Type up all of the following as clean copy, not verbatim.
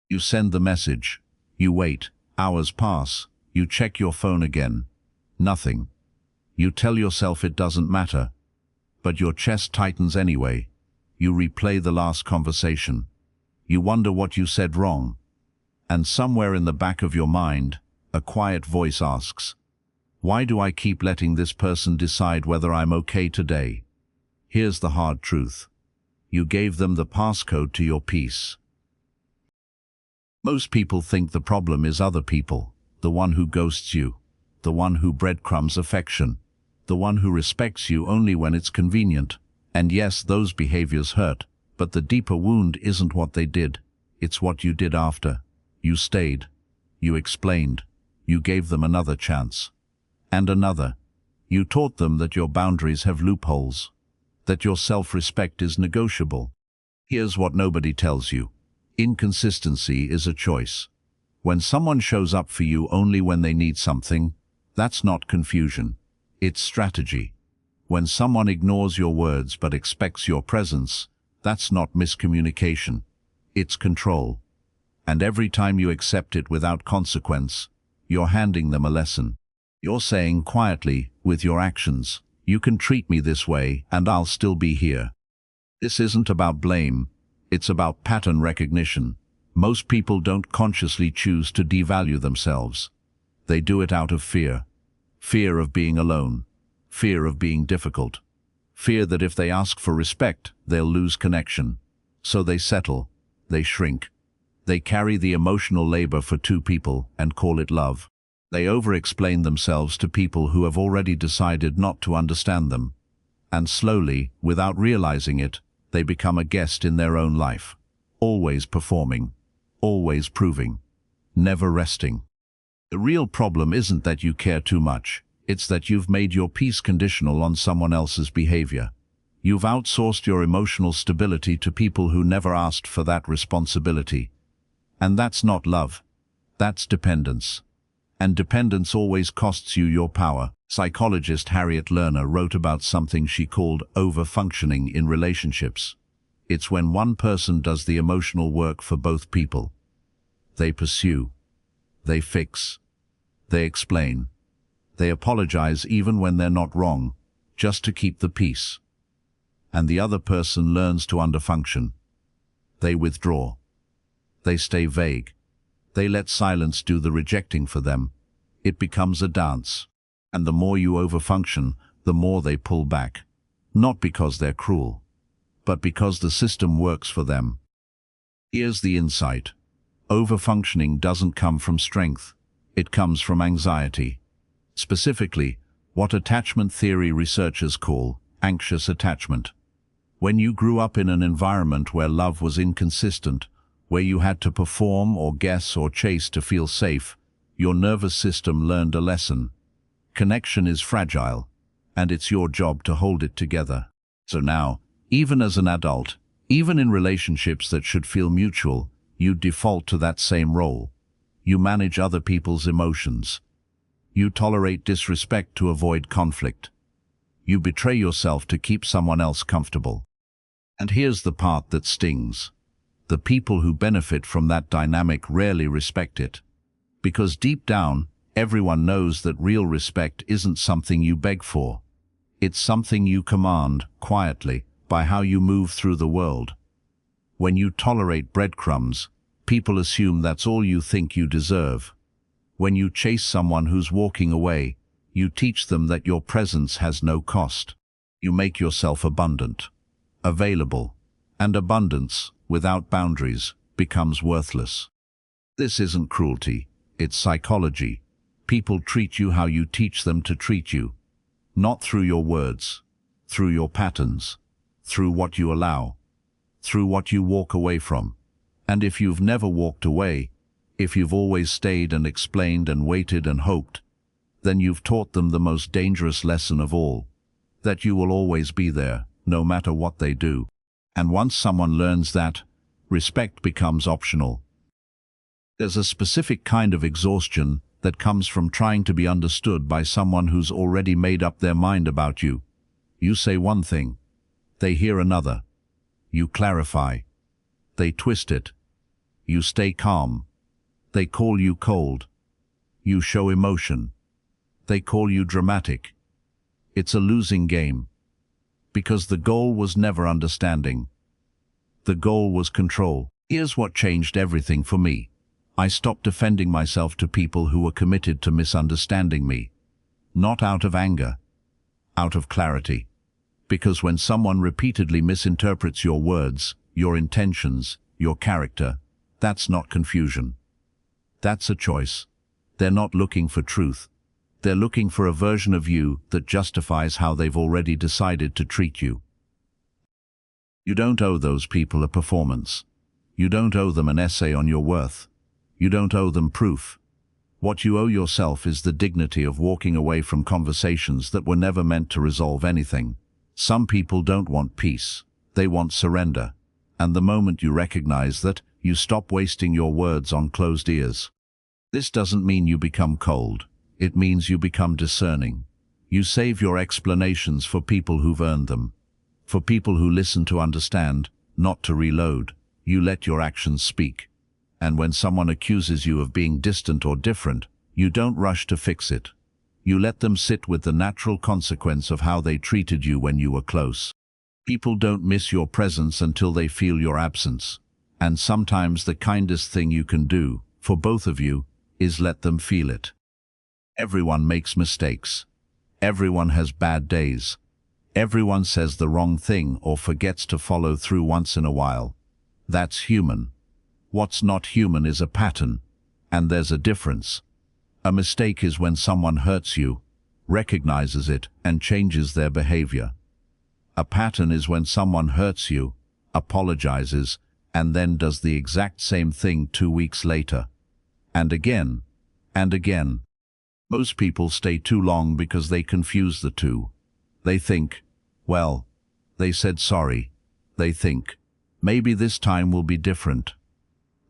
You send the message. You wait. Hours pass. You check your phone again. Nothing. You tell yourself it doesn't matter. But your chest tightens anyway. You replay the last conversation. You wonder what you said wrong. And somewhere in the back of your mind, a quiet voice asks, why do I keep letting this person decide whether I'm okay today? Here's the hard truth. You gave them the passcode to your peace. Most people think the problem is other people, the one who ghosts you, the one who breadcrumbs affection, the one who respects you only when it's convenient. And yes, those behaviors hurt, but the deeper wound isn't what they did, it's what you did after. You stayed. You explained. You gave them another chance. And another. You taught them that your boundaries have loopholes, that your self-respect is negotiable. Here's what nobody tells you. Inconsistency is a choice. When someone shows up for you only when they need something, that's not confusion. It's strategy. When someone ignores your words but expects your presence, that's not miscommunication. It's control. And every time you accept it without consequence, you're handing them a lesson. You're saying quietly, with your actions, you can treat me this way and I'll still be here. This isn't about blame, it's about pattern recognition. Most people don't consciously choose to devalue themselves. They do it out of fear. Fear of being alone. Fear of being difficult. Fear that if they ask for respect, they'll lose connection. So they settle. They shrink. They carry the emotional labor for two people and call it love. They over-explain themselves to people who have already decided not to understand them. And slowly, without realizing it, they become a guest in their own life. Always performing. Always proving. Never resting. The real problem isn't that you care too much. It's that you've made your peace conditional on someone else's behavior. You've outsourced your emotional stability to people who never asked for that responsibility. And that's not love. That's dependence. And dependence always costs you your power. Psychologist Harriet Lerner wrote about something she called overfunctioning in relationships. It's when one person does the emotional work for both people. They pursue. They fix. They explain. They apologize even when they're not wrong, just to keep the peace. And the other person learns to underfunction. They withdraw. They stay vague. They let silence do the rejecting for them. It becomes a dance. And the more you overfunction, the more they pull back. Not because they're cruel, but because the system works for them. Here's the insight. Overfunctioning doesn't come from strength. It comes from anxiety. Specifically, what attachment theory researchers call anxious attachment. When you grew up in an environment where love was inconsistent, where you had to perform or guess or chase to feel safe, your nervous system learned a lesson. Connection is fragile, and it's your job to hold it together. So now, even as an adult, even in relationships that should feel mutual, you default to that same role. You manage other people's emotions. You tolerate disrespect to avoid conflict. You betray yourself to keep someone else comfortable. And here's the part that stings. The people who benefit from that dynamic rarely respect it. Because deep down, everyone knows that real respect isn't something you beg for. It's something you command, quietly, by how you move through the world. When you tolerate breadcrumbs, people assume that's all you think you deserve. When you chase someone who's walking away, you teach them that your presence has no cost. You make yourself abundant, available, and abundance, without boundaries, becomes worthless. This isn't cruelty, it's psychology. People treat you how you teach them to treat you. Not through your words, through your patterns, through what you allow, through what you walk away from. And if you've never walked away, if you've always stayed and explained and waited and hoped, then you've taught them the most dangerous lesson of all, that you will always be there, no matter what they do. And once someone learns that, respect becomes optional. There's a specific kind of exhaustion that comes from trying to be understood by someone who's already made up their mind about you. You say one thing, they hear another. You clarify. They twist it. You stay calm. They call you cold. You show emotion. They call you dramatic. It's a losing game. Because the goal was never understanding. The goal was control. Here's what changed everything for me. I stopped defending myself to people who were committed to misunderstanding me. Not out of anger. Out of clarity. Because when someone repeatedly misinterprets your words, your intentions, your character, that's not confusion. That's a choice. They're not looking for truth. They're looking for a version of you that justifies how they've already decided to treat you. You don't owe those people a performance. You don't owe them an essay on your worth. You don't owe them proof. What you owe yourself is the dignity of walking away from conversations that were never meant to resolve anything. Some people don't want peace. They want surrender. And the moment you recognize that, you stop wasting your words on closed ears. This doesn't mean you become cold. It means you become discerning. You save your explanations for people who've earned them. For people who listen to understand, not to reload. You let your actions speak. And when someone accuses you of being distant or different, you don't rush to fix it. You let them sit with the natural consequence of how they treated you when you were close. People don't miss your presence until they feel your absence. And sometimes the kindest thing you can do, for both of you, is let them feel it. Everyone makes mistakes. Everyone has bad days. Everyone says the wrong thing or forgets to follow through once in a while. That's human. What's not human is a pattern, and there's a difference. A mistake is when someone hurts you, recognizes it, and changes their behavior. A pattern is when someone hurts you, apologizes, and then does the exact same thing 2 weeks later. And again, and again. Most people stay too long because they confuse the two. They think, well, they said sorry. They think, maybe this time will be different.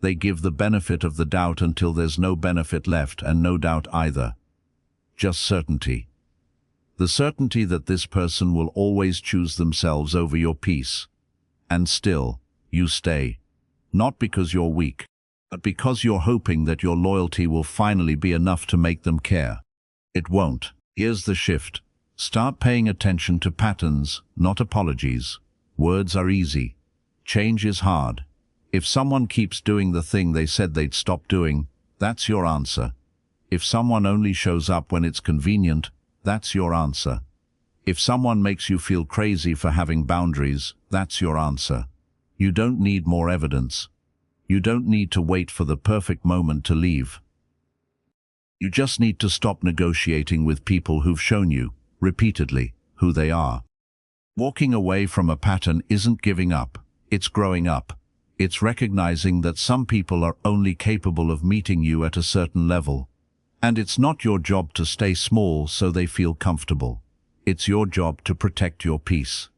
They give the benefit of the doubt until there's no benefit left and no doubt either. Just certainty. The certainty that this person will always choose themselves over your peace. And still, you stay. Not because you're weak, but because you're hoping that your loyalty will finally be enough to make them care. It won't. Here's the shift. Start paying attention to patterns, not apologies. Words are easy. Change is hard. If someone keeps doing the thing they said they'd stop doing, that's your answer. If someone only shows up when it's convenient, that's your answer. If someone makes you feel crazy for having boundaries, that's your answer. You don't need more evidence. You don't need to wait for the perfect moment to leave. You just need to stop negotiating with people who've shown you, repeatedly, who they are. Walking away from a pattern isn't giving up, it's growing up. It's recognizing that some people are only capable of meeting you at a certain level. And it's not your job to stay small so they feel comfortable. It's your job to protect your peace.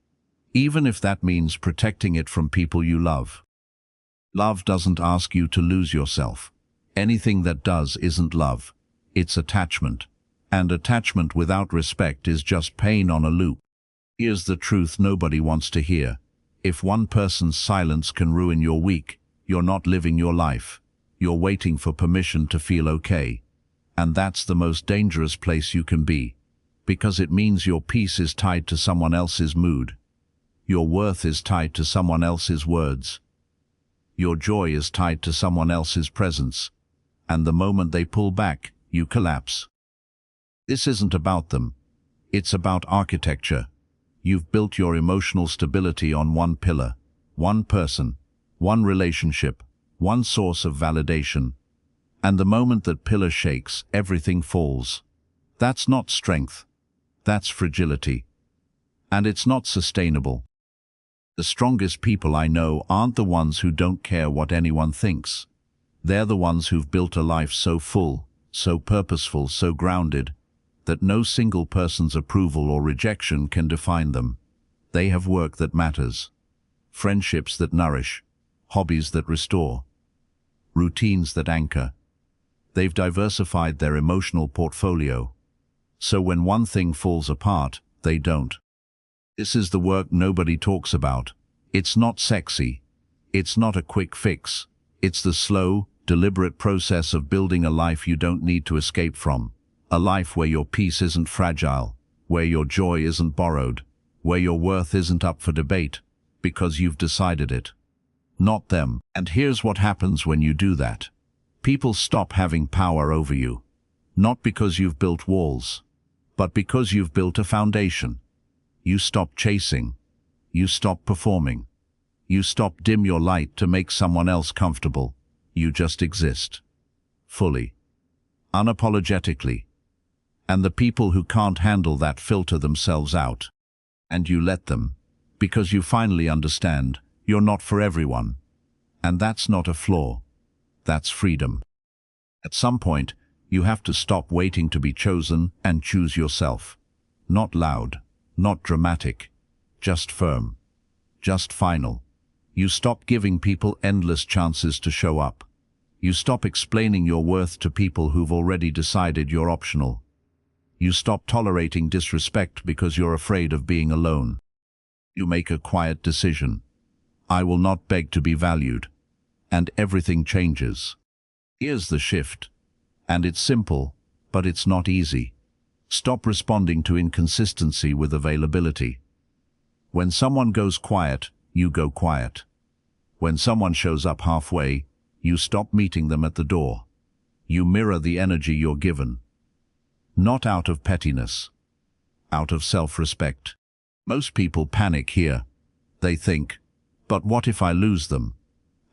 Even if that means protecting it from people you love. Love doesn't ask you to lose yourself. Anything that does isn't love. It's attachment. And attachment without respect is just pain on a loop. Here's the truth nobody wants to hear. If one person's silence can ruin your week, you're not living your life. You're waiting for permission to feel okay. And that's the most dangerous place you can be. Because it means your peace is tied to someone else's mood. Your worth is tied to someone else's words. Your joy is tied to someone else's presence. And the moment they pull back, you collapse. This isn't about them. It's about architecture. You've built your emotional stability on one pillar, one person, one relationship, one source of validation. And the moment that pillar shakes, everything falls. That's not strength. That's fragility. And it's not sustainable. The strongest people I know aren't the ones who don't care what anyone thinks. They're the ones who've built a life so full, so purposeful, so grounded, that no single person's approval or rejection can define them. They have work that matters, friendships that nourish, hobbies that restore, routines that anchor. They've diversified their emotional portfolio, so when one thing falls apart, they don't. This is the work nobody talks about. It's not sexy. It's not a quick fix. It's the slow, deliberate process of building a life you don't need to escape from. A life where your peace isn't fragile, where your joy isn't borrowed, where your worth isn't up for debate, because you've decided it. Not them. And here's what happens when you do that. People stop having power over you. Not because you've built walls, but because you've built a foundation. You stop chasing. You stop performing. You stop dim your light to make someone else comfortable. You just exist. Fully. Unapologetically. And the people who can't handle that filter themselves out. And you let them, because you finally understand you're not for everyone. And that's not a flaw. That's freedom. At some point, you have to stop waiting to be chosen and choose yourself. Not loud, not dramatic, just firm, just final. You stop giving people endless chances to show up. You stop explaining your worth to people who've already decided you're optional. You stop tolerating disrespect because you're afraid of being alone. You make a quiet decision. I will not beg to be valued. And everything changes. Here's the shift. And it's simple, but it's not easy. Stop responding to inconsistency with availability. When someone goes quiet, you go quiet. When someone shows up halfway, you stop meeting them at the door. You mirror the energy you're given. Not out of pettiness. Out of self-respect. Most people panic here. They think, but what if I lose them?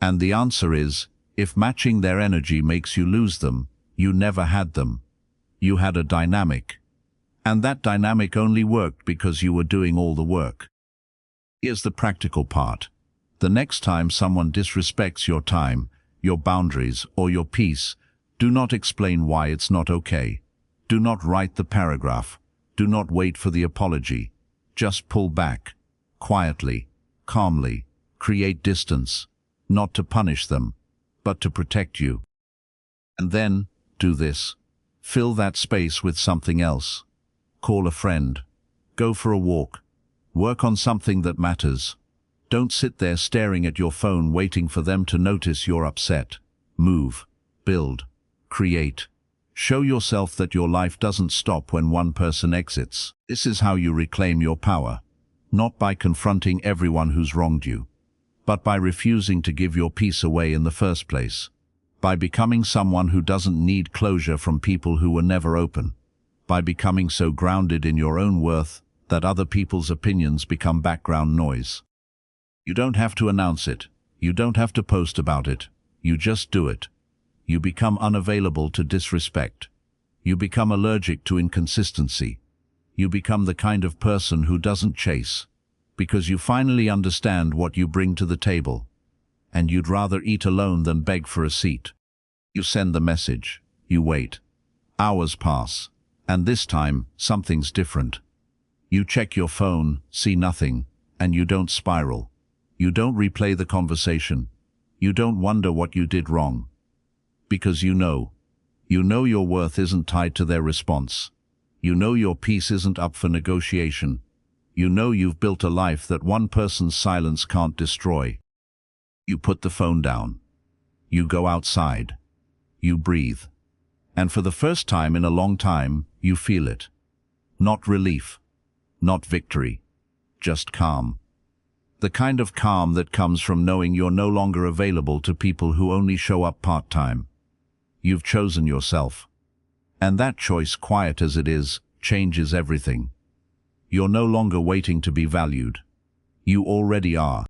And the answer is, if matching their energy makes you lose them, you never had them. You had a dynamic. And that dynamic only worked because you were doing all the work. Here's the practical part. The next time someone disrespects your time, your boundaries, or your peace, do not explain why it's not okay. Do not write the paragraph. Do not wait for the apology. Just pull back. Quietly, calmly, create distance. Not to punish them, but to protect you. And then, do this. Fill that space with something else. Call a friend. Go for a walk. Work on something that matters. Don't sit there staring at your phone waiting for them to notice you're upset. Move. Build. Create. Show yourself that your life doesn't stop when one person exits. This is how you reclaim your power. Not by confronting everyone who's wronged you, but by refusing to give your peace away in the first place. By becoming someone who doesn't need closure from people who were never open. By becoming so grounded in your own worth that other people's opinions become background noise. You don't have to announce it. You don't have to post about it. You just do it. You become unavailable to disrespect. You become allergic to inconsistency. You become the kind of person who doesn't chase, because you finally understand what you bring to the table, and you'd rather eat alone than beg for a seat. You send the message. You wait. Hours pass, and this time, something's different. You check your phone, see nothing, and you don't spiral. You don't replay the conversation. You don't wonder what you did wrong. Because you know your worth isn't tied to their response. You know your peace isn't up for negotiation. You know you've built a life that one person's silence can't destroy. You put the phone down. You go outside. You breathe. And for the first time in a long time, you feel it. Not relief. Not victory. Just calm. The kind of calm that comes from knowing you're no longer available to people who only show up part-time. You've chosen yourself. And that choice, quiet as it is, changes everything. You're no longer waiting to be valued. You already are.